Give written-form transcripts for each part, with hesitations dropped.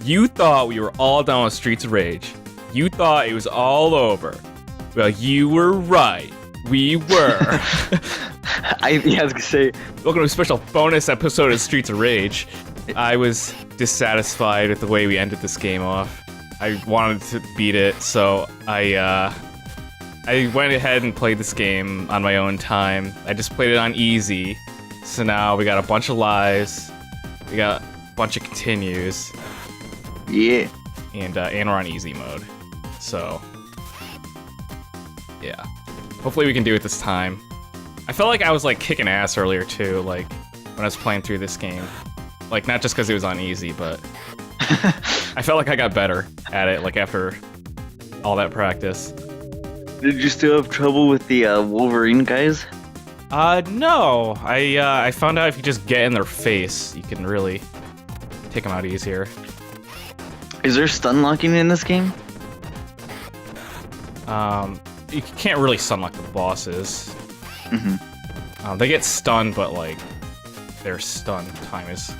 You thought we were all done with Streets of Rage. You thought it was all over. Well, you were right. We were. I was gonna say. Welcome to a special bonus episode of Streets of Rage. I was dissatisfied with the way we ended this game off. I wanted to beat it, so I went ahead and played this game on my own time. I just played it on easy, so now we got a bunch of lives, we got a bunch of continues. Yeah. And we're on easy mode. So, yeah. Hopefully we can do it this time. I felt like I was, like, kicking ass earlier, too, like, when I was playing through this game. Like, not just because it was on easy, but I felt like I got better at it, like, after all that practice. Did you still have trouble with the Wolverine guys? No. I found out if you just get in their face, you can really take them out easier. Is there stun locking in this game? You can't really stun lock the bosses. Mm-hmm. They get stunned, but like their stun time is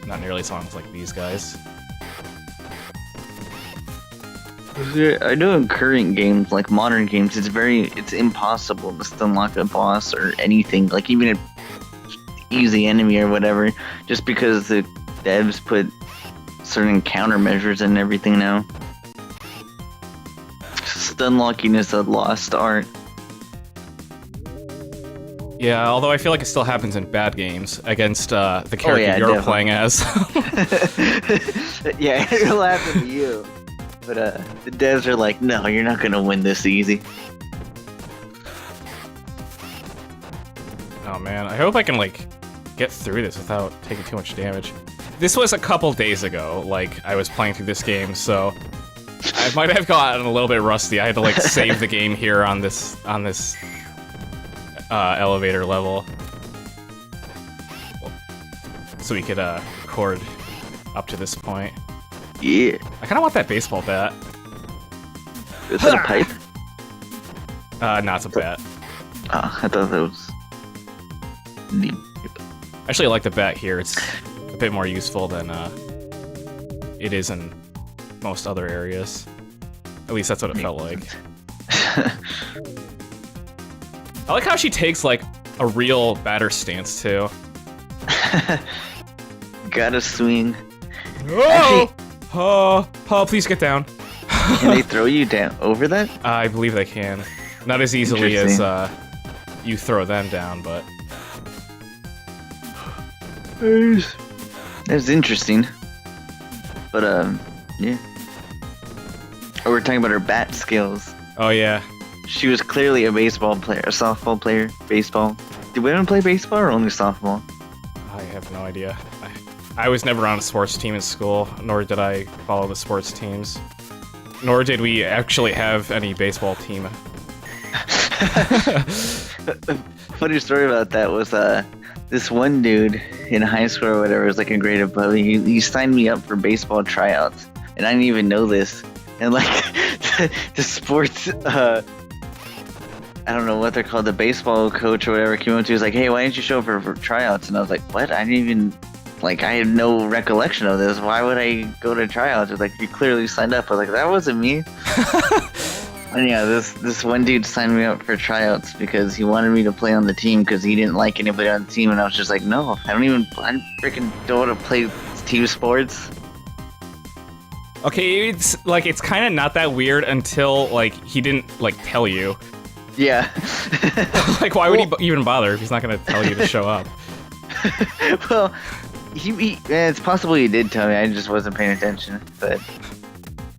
not nearly as long as like these guys. I know in current games, like modern games, it's impossible to stun lock a boss or anything, like even an easy enemy or whatever, just because the devs put certain countermeasures and everything now. Stun locking is a lost art. Yeah, although I feel like it still happens in bad games against the character you're definitely playing as. Yeah, it'll happen to you. But the devs are like, no, you're not gonna win this easy. Oh man, I hope I can like get through this without taking too much damage. This was a couple days ago, like I was playing through this game, so I might have gotten a little bit rusty. I had to like save the game here on this elevator level, so we could record up to this point. Yeah. I kind of want that baseball bat. Is that a pipe? No, it's a bat. Oh, I thought that was neat. Actually, I like the bat here. It's a bit more useful than it is in most other areas. At least that's what it felt like. I like how she takes like a real batter stance too. Gotta swing. Oh! Oh, please get down. Can they throw you down over that? I believe they can. Not as easily as you throw them down, but... That's interesting. But, yeah. Oh, we're talking about her bat skills. Oh, yeah. She was clearly a baseball player, a softball player, baseball. Did women play baseball or only softball? I have no idea. I was never on a sports team in school, nor did I follow the sports teams. Nor did we actually have any baseball team. Funny story about that was this one dude in high school or whatever was like a grade above me. He signed me up for baseball tryouts, and I didn't even know this. And like the sports, I don't know what they're called, the baseball coach or whatever came up to me, was like, "Hey, why didn't you show up for tryouts?" And I was like, "What? I didn't even." Like, I had no recollection of this. Why would I go to tryouts? It's like, you clearly signed up. I was like, that wasn't me. And yeah, this one dude signed me up for tryouts because he wanted me to play on the team because he didn't like anybody on the team. And I was just like, no, I freaking don't want to play team sports. Okay, it's like, it's kind of not that weird until, like, he didn't, like, tell you. Yeah. Like, why would he even bother if he's not going to tell you to show up? Well... it's possible he did tell me, I just wasn't paying attention, but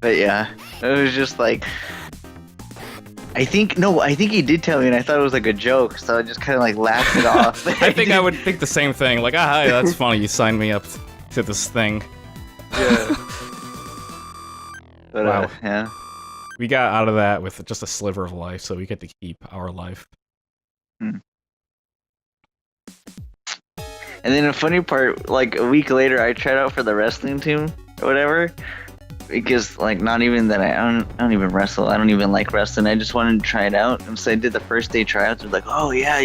yeah, it was just like, I think he did tell me, and I thought it was like a joke, so I just kind of like laughed it off. I think I would think the same thing, like, hi, that's funny, you signed me up to this thing. Yeah. But, wow. Yeah. We got out of that with just a sliver of life, so we get to keep our life. And then a funny part, like a week later, I tried out for the wrestling team or whatever, because like not even that I don't even wrestle. I don't even like wrestling. I just wanted to try it out, and so I did the first day tryouts. They're like, oh yeah,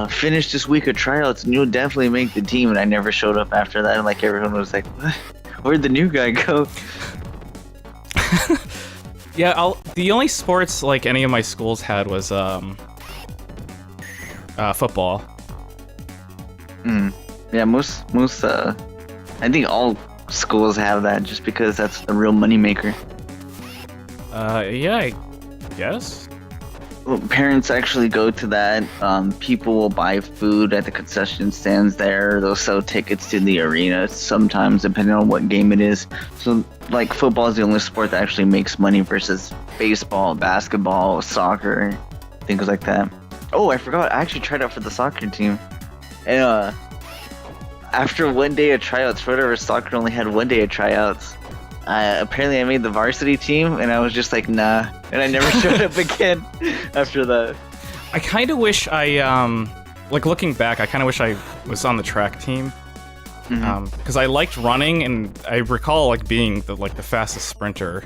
finish this week of tryouts, and you'll definitely make the team. And I never showed up after that. And like everyone was like, what? Where'd the new guy go? Yeah, the only sports like any of my schools had was football. Yeah, most I think all schools have that just because that's a real moneymaker. Yeah, I guess. Well, parents actually go to that. People will buy food at the concession stands there. They'll sell tickets to the arena sometimes, depending on what game it is. So, like, football is the only sport that actually makes money versus baseball, basketball, soccer, things like that. Oh, I forgot. I actually tried out for the soccer team. And, after one day of tryouts, for whatever, soccer only had one day of tryouts. Apparently I made the varsity team, and I was just like, nah. And I never showed up again after that. I kind of wish like looking back, I kind of wish I was on the track team. Because I liked running, and I recall like being the fastest sprinter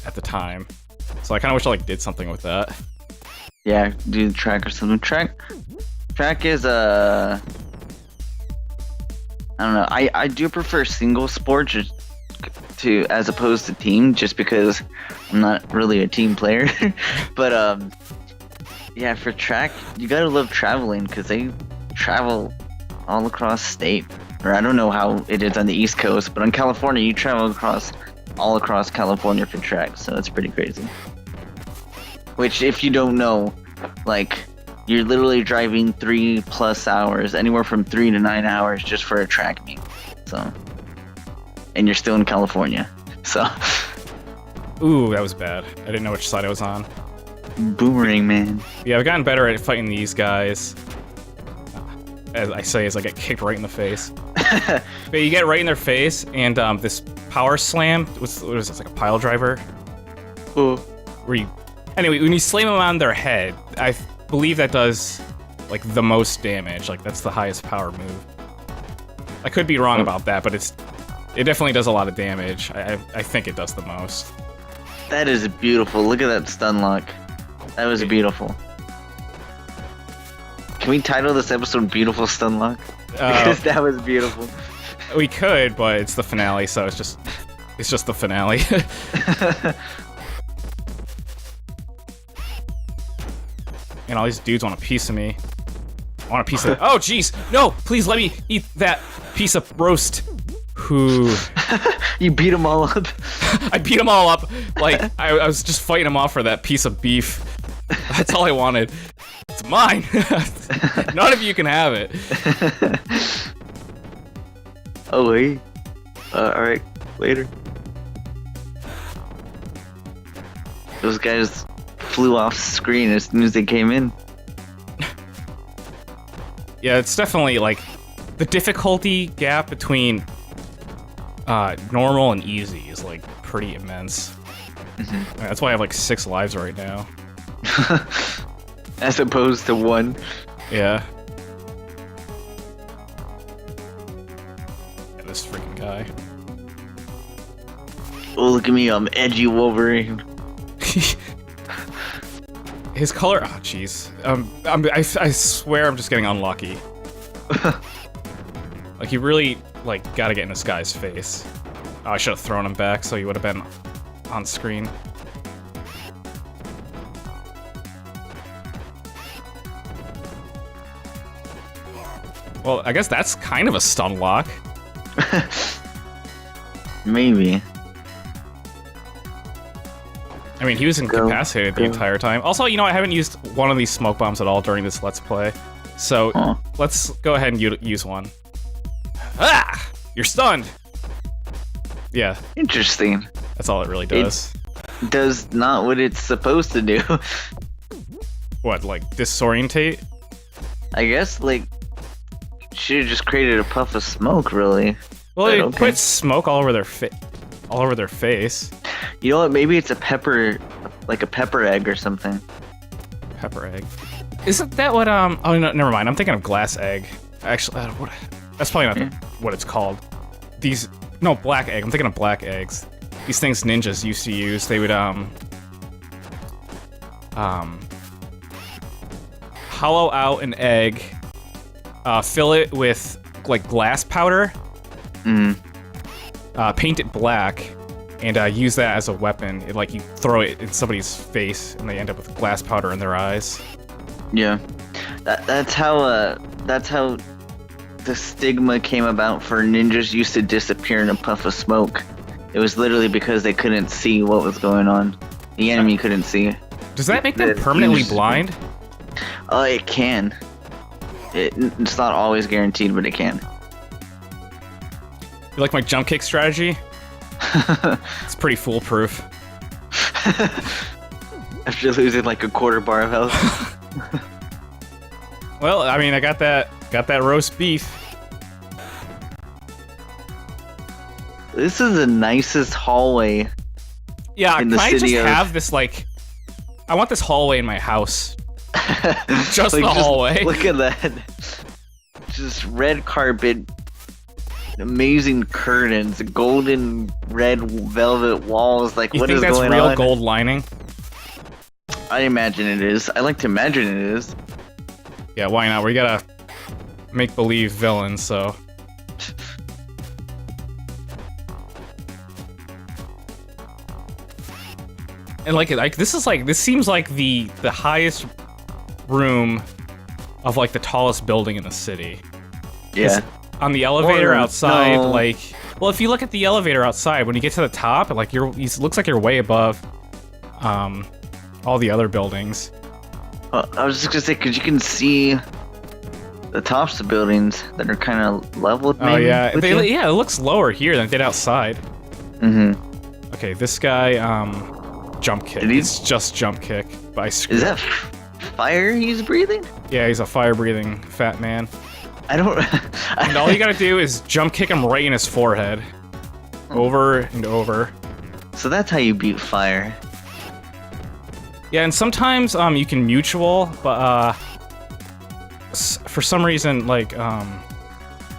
at the time. So I kind of wish I like did something with that. Yeah, do the track or something. Track is I don't know. I do prefer single sport to as opposed to team, just because I'm not really a team player. But yeah, for track you gotta love traveling, because they travel all across state. Or I don't know how it is on the East Coast, but on California you travel all across California for track, so that's pretty crazy. Which, if you don't know, like, you're literally driving 3+ hours, anywhere from 3 to 9 hours just for a track meet. So, and you're still in California. So, ooh, that was bad. I didn't know which side I was on. Boomerang man. Yeah, I've gotten better at fighting these guys. As I say, as I get kicked right in the face. But you get right in their face, and this power slam was this, like a pile driver? Oh. Anyway, when you slam them on their head, I believe that does like the most damage. Like, that's the highest power move. I could be wrong about that, but it definitely does a lot of damage. I think it does the most. That is beautiful. Look at that stun lock. That was beautiful. Can we title this episode "Beautiful Stun Lock"? Because that was beautiful. We could, but it's the finale, so it's just the finale. And all these dudes want a piece of me. I want a piece of. Oh, jeez! No, please let me eat that piece of roast. Who? You beat them all up. I beat them all up. Like I was just fighting them off for that piece of beef. That's all I wanted. It's mine. None of you can have it. Oh wait. All right. Later. Those guys flew off screen as soon as they came in. Yeah, it's definitely like the difficulty gap between normal and easy is like pretty immense. That's why I have like 6 lives right now. As opposed to 1. Yeah. This freaking guy. Oh, look at me, I'm edgy Wolverine. His color, oh jeez. I swear I'm just getting unlucky. Like, you really, like, gotta get in this guy's face. Oh, I should have thrown him back so he would have been on screen. Well, I guess that's kind of a stun lock. Maybe. I mean, he was incapacitated the entire time. Also, you know, I haven't used one of these smoke bombs at all during this Let's Play. So, let's go ahead and use one. Ah! You're stunned! Yeah. Interesting. That's all it really does. It does not what it's supposed to do. What, like, disorientate? I guess, like, should have just created a puff of smoke, really. Well, they put smoke all over their face. You know what? Maybe it's a pepper, like a pepper egg or something. Pepper egg. Isn't that what, oh, no, never mind. I'm thinking of glass egg. Actually, that's probably not what it's called. These No, black egg. I'm thinking of black eggs. These things ninjas used to use. They would hollow out an egg, fill it with like glass powder, paint it black, and use that as a weapon. Like you throw it in somebody's face, and they end up with glass powder in their eyes. Yeah, that's how the stigma came about for ninjas used to disappear in a puff of smoke. It was literally because they couldn't see what was going on. The enemy couldn't see. Does that make them permanently blind? Oh, it can. It's not always guaranteed, but it can. You like my jump kick strategy? It's pretty foolproof. After losing like a quarter bar of health. Well, I mean, I got that roast beef. This is the nicest hallway. Yeah, in can the I just city of... have this, like... I want this hallway in my house. Just like, the hallway. Look at that. Just red carpet, amazing curtains, golden red velvet walls. Like, what is going on? You think that's real gold lining? I imagine it is. I like to imagine it is. Yeah, why not? We gotta make-believe villains, so... And like this seems like the highest room of like the tallest building in the city. Yeah. On the elevator outside, like, well, if you look at the elevator outside, when you get to the top, like it looks like you're way above, all the other buildings. I was just gonna say, cause you can see the tops of buildings that are kind of leveled. Oh yeah, yeah, it looks lower here than it did outside. Mm-hmm. Okay, this guy, jump kick. It's just jump kick. But is that fire he's breathing? Yeah, he's a fire-breathing fat man. I don't... And all you gotta do is jump kick him right in his forehead. Over and over. So that's how you beat fire. Yeah, and sometimes you can mutual, but for some reason, like,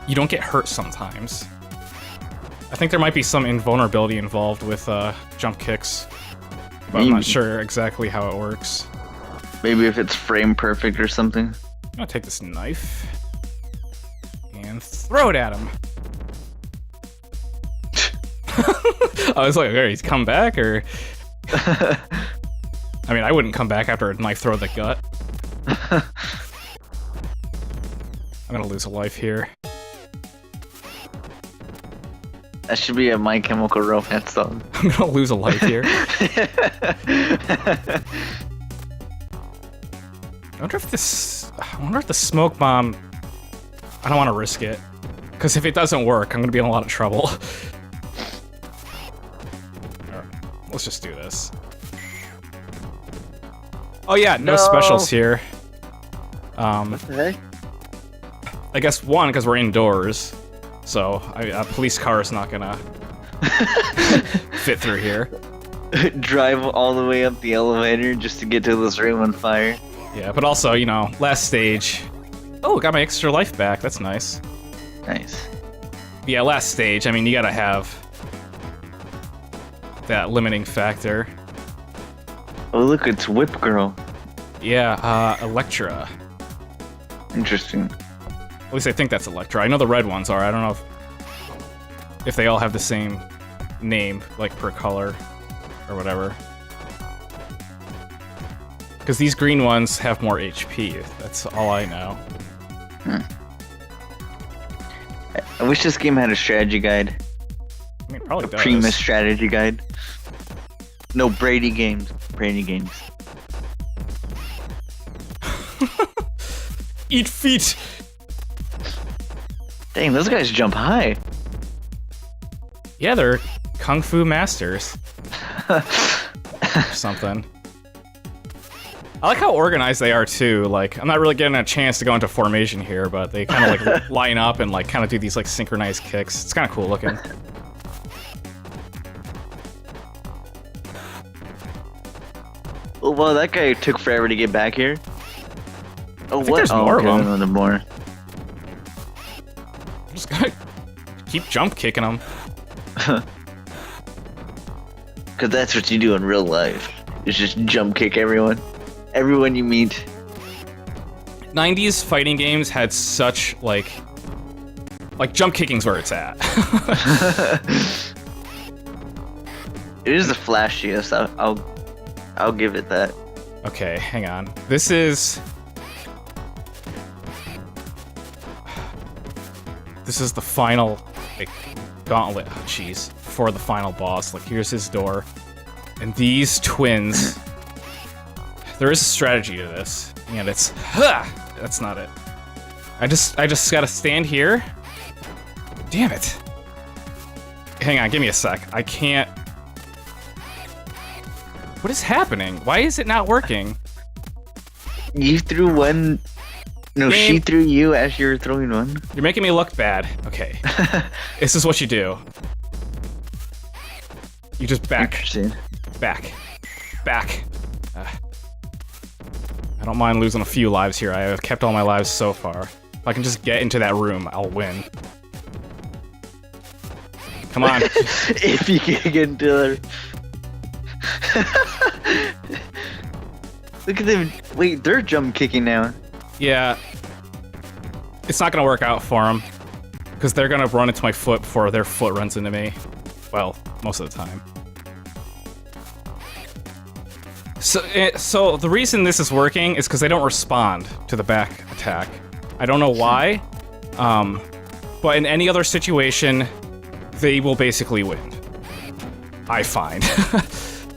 you don't get hurt sometimes. I think there might be some invulnerability involved with jump kicks. But I'm not sure exactly how it works. Maybe if it's frame perfect or something. I'm gonna take this knife and throw it at him. I was like, okay, he's come back, or... I mean, I wouldn't come back after a knife throw to the gut. I'm gonna lose a life here. That should be a My Chemical Romance song. I'm gonna lose a life here. I wonder if the smoke bomb... I don't want to risk it. Because if it doesn't work, I'm gonna be in a lot of trouble. Alright, let's just do this. Oh yeah, no specials here. What the heck? I guess one, because we're indoors. So, a police car is not gonna fit through here. Drive all the way up the elevator just to get to this room on fire. Yeah, but also, you know, last stage. Oh, got my extra life back. That's nice. Nice. Yeah, last stage. I mean, you gotta have that limiting factor. Oh, look, it's Whip Girl. Yeah, Electra. Interesting. At least I think that's Electra. I know the red ones are. I don't know if they all have the same name, like per color or whatever. Because these green ones have more HP. That's all I know. I wish this game had a strategy guide. I mean, it probably does. Primus strategy guide. No, Brady games. Brady games. Eat feet! Dang, those guys jump high. Yeah, they're kung fu masters. Or something. I like how organized they are too. Like, I'm not really getting a chance to go into formation here, but they kind of like line up and like kind of do these like synchronized kicks. It's kind of cool looking. Oh, well, that guy took forever to get back here. Oh, what? There's more of them. There's more. I'm just gonna keep jump kicking them. Because that's what you do in real life. Is just jump kick everyone. Everyone you meet. 90s fighting games had such, like jump kicking's where it's at. It is the flashiest. I'll give it that. Okay, hang on. This is the final, like, gauntlet. Oh, jeez. For the final boss. Like, here's his door. And these twins... There is a strategy to this. And it's... That's not it. I just gotta stand here. Damn it. Hang on, give me a sec. I can't... What is happening? Why is it not working? You threw one... No, Game. she threw you as you were throwing one. You're making me look bad. Okay. This is what you do. You just back. Interesting. Back. Back. I don't mind losing a few lives here. I have kept all my lives so far. If I can just get into that room, I'll win. Come on. If you can get into there. Look at them. Wait, they're jump kicking now. Yeah. It's not gonna work out for them. Because they're gonna run into my foot before their foot runs into me. Well, most of the time. So the reason this is working is because they don't respond to the back attack. I don't know why, but in any other situation, they will basically win. I find.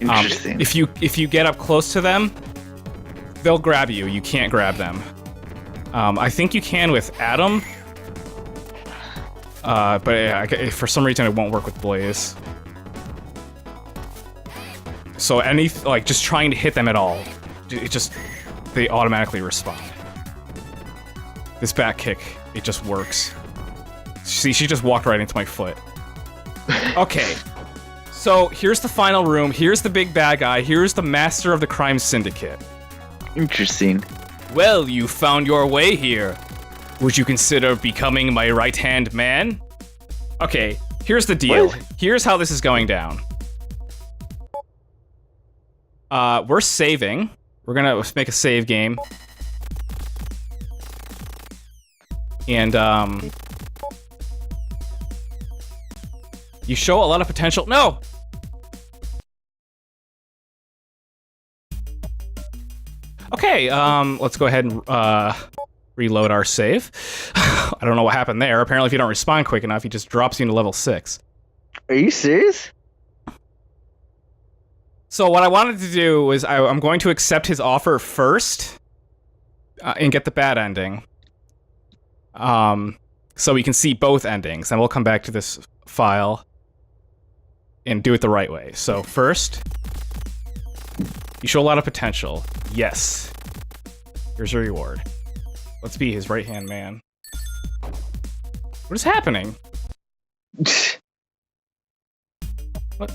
Interesting. If you get up close to them, they'll grab you. You can't grab them. I think you can with Adam, but for some reason it won't work with Blaze. So just trying to hit them at all, they automatically respond. This back kick, it just works. See, she just walked right into my foot. Okay, so here's the final room, here's the big bad guy, here's the master of the crime syndicate. Interesting. Well, you found your way here. Would you consider becoming my right-hand man? Okay, here's the deal. What? Here's how this is going down. We're saving. We're gonna make a save game. And, you show a lot of potential. No! Okay, let's go ahead and, reload our save. I don't know what happened there. Apparently, if you don't respond quick enough, he just drops you into level 6. Are you serious? So what I wanted to do was I'm going to accept his offer first and get the bad ending. So we can see both endings, and we'll come back to this file and do it the right way. So first, you show a lot of potential. Yes. Here's your reward. Let's be his right-hand man. What is happening? What?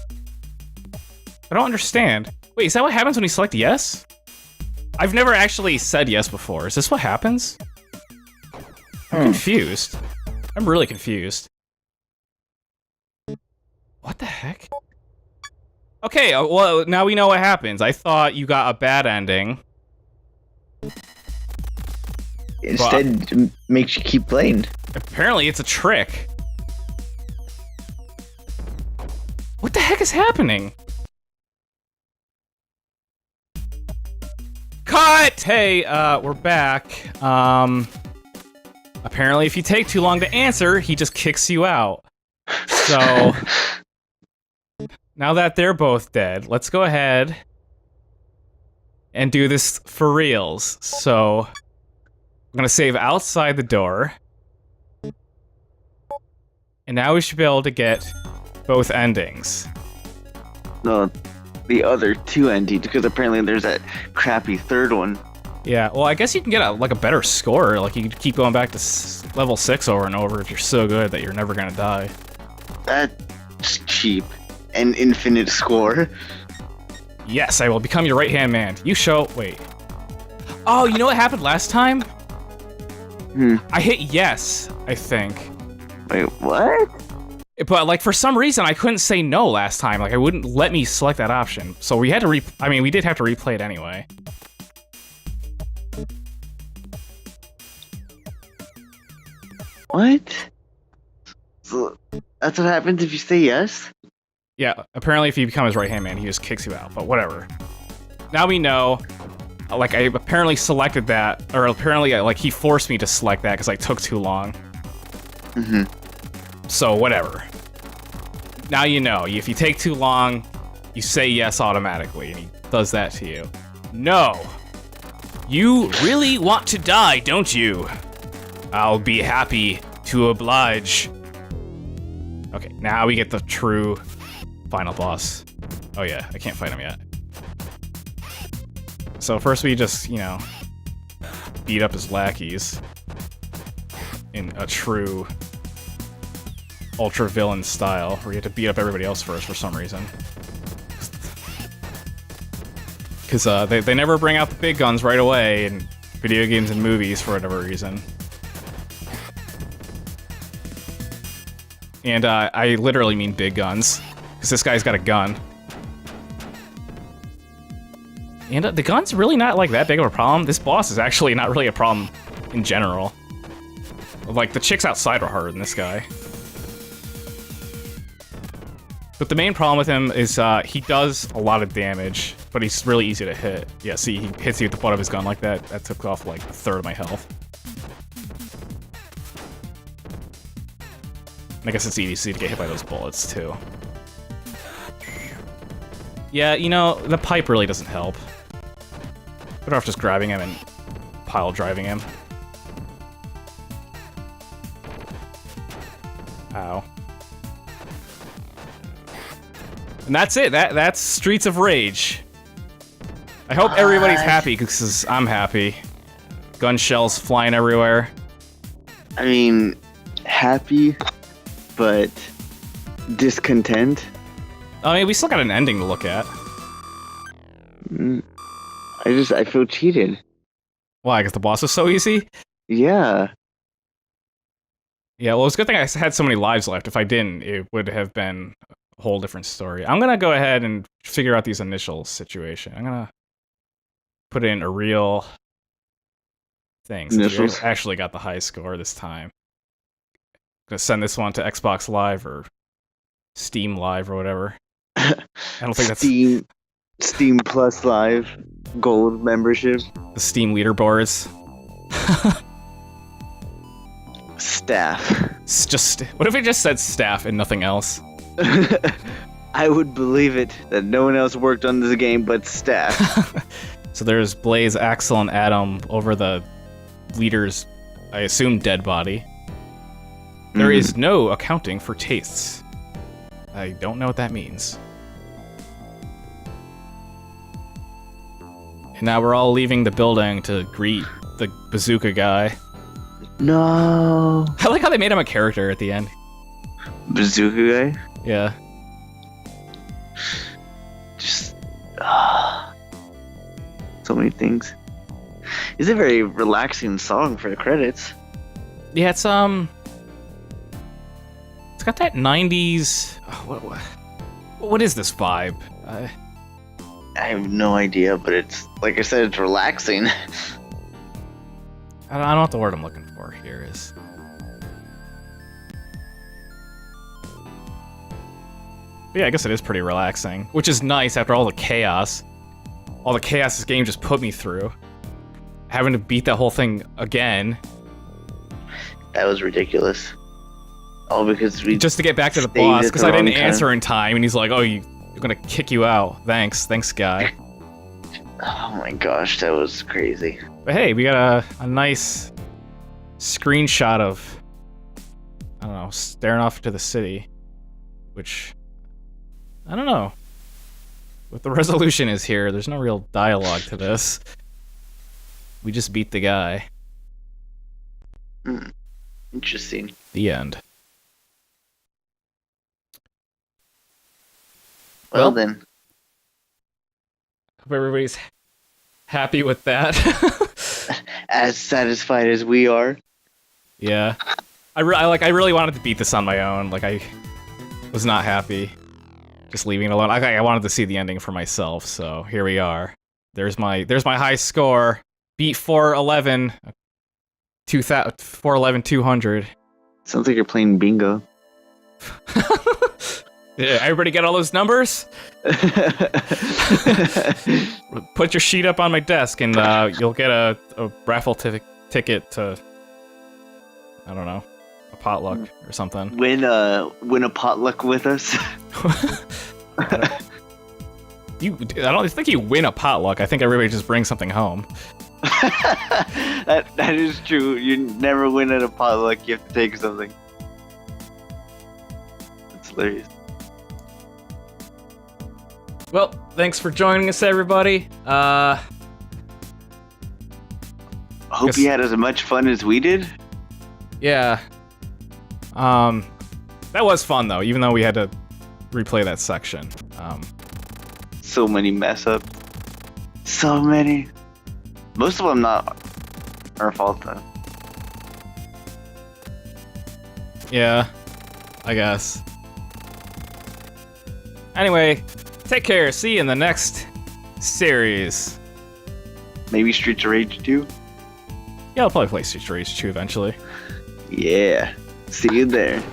I don't understand. Wait, is that what happens when you select yes? I've never actually said yes before. Is this what happens? I'm confused. I'm really confused. What the heck? Okay, well, now we know what happens. I thought you got a bad ending. Instead, it makes you keep playing. Apparently, it's a trick. What the heck is happening? Cut! Hey, we're back. Apparently if you take too long to answer, he just kicks you out. So, now that they're both dead, let's go ahead and do this for reals. So, I'm gonna save outside the door. And now we should be able to get both endings. No, the other two endings, because apparently there's that crappy third one. Yeah, well, I guess you can get a better score. Like, you can keep going back to level 6 over and over if you're so good that you're never gonna die. That's cheap. An infinite score. Yes, I will become your right-hand man. You show... Wait. Oh, you know what happened last time? I hit yes, I think. Wait, what? But like for some reason I couldn't say no last time. Like I wouldn't let me select that option. So we had to we did have to replay it anyway. What? So that's what happens if you say yes? Yeah, apparently if you become his right-hand man, he just kicks you out, but whatever. Now we know, like, I apparently selected that, or apparently, like, he forced me to select that because I took too long. Mm-hmm. So, whatever. Now you know, if you take too long, you say yes automatically, and he does that to you. No! You really want to die, don't you? I'll be happy to oblige. Okay, now we get the true final boss. Oh yeah, I can't fight him yet. So first we just, you know, beat up his lackeys in a true ultra villain style, where you have to beat up everybody else first for some reason. Because they never bring out the big guns right away in video games and movies for whatever reason. And I literally mean big guns, because this guy's got a gun. And the gun's really not like that big of a problem. This boss is actually not really a problem in general. Like, the chicks outside are harder than this guy. But the main problem with him is he does a lot of damage, but he's really easy to hit. Yeah, see, he hits you with the butt of his gun like that. That took off like a third of my health. I guess it's easy to get hit by those bullets, too. Yeah, you know, the pipe really doesn't help. Better off just grabbing him and pile driving him. Ow. And that's it. That's Streets of Rage. I hope everybody's happy, because I'm happy. Gun shells flying everywhere. I mean, happy, but discontent. I mean, we still got an ending to look at. I feel cheated. Why? Because the boss was so easy? Yeah. Yeah, well, it's a good thing I had so many lives left. If I didn't, it would have been a whole different story. I'm gonna go ahead and figure out these initial situation. I'm gonna put in a real thing, since we actually got the high score this time. Gonna send this one to Xbox Live or Steam Live or whatever. I don't think that's Steam Plus Live Gold membership. The Steam leaderboards. Staff. It's just, what if it just said staff and nothing else? I would believe it that no one else worked on this game but staff. So there's Blaze, Axel, and Adam over the leader's, I assume, dead body. There is no accounting for tastes. I don't know what that means. And now we're all leaving the building to greet the bazooka guy. No. I like how they made him a character at the end. Bazooka guy? Yeah. Just... so many things. It's a very relaxing song for the credits. Yeah, it's got that 90s... What is this vibe? I have no idea, but it's, like I said, it's relaxing. I don't know what the word I'm looking for here is. But yeah, I guess it is pretty relaxing, which is nice after all the chaos. All the chaos this game just put me through. Having to beat that whole thing again. That was ridiculous. All because we just to get back to the boss, because I didn't answer in time, and he's like, oh, you're gonna kick you out. Thanks, guy. Oh my gosh, that was crazy. But hey, we got a nice screenshot of, I don't know, staring off to the city, which, I don't know what the resolution is here. There's no real dialogue to this. We just beat the guy. Interesting. The end. Well then. Hope everybody's happy with that. As satisfied as we are. Yeah. I really wanted to beat this on my own. Like, was not happy just leaving it alone. I wanted to see the ending for myself, so here we are. There's my high score. Beat 411. 411 200. Sounds like you're playing bingo. Yeah, everybody get all those numbers? Put your sheet up on my desk and you'll get a raffle ticket to, I don't know, a potluck or something. Win a potluck with us. I don't think you win a potluck. I think everybody just brings something home. That is true. You never win at a potluck. You have to take something. That's hilarious. Well, thanks for joining us, everybody. Hope you had as much fun as we did. Yeah. That was fun though, even though we had to replay that section. So many mess ups. So many. Most of them not our fault though. Yeah, I guess. Anyway, take care. See you in the next series. Maybe Streets of Rage 2? Yeah, I'll probably play Streets of Rage 2 eventually. Yeah. See you there.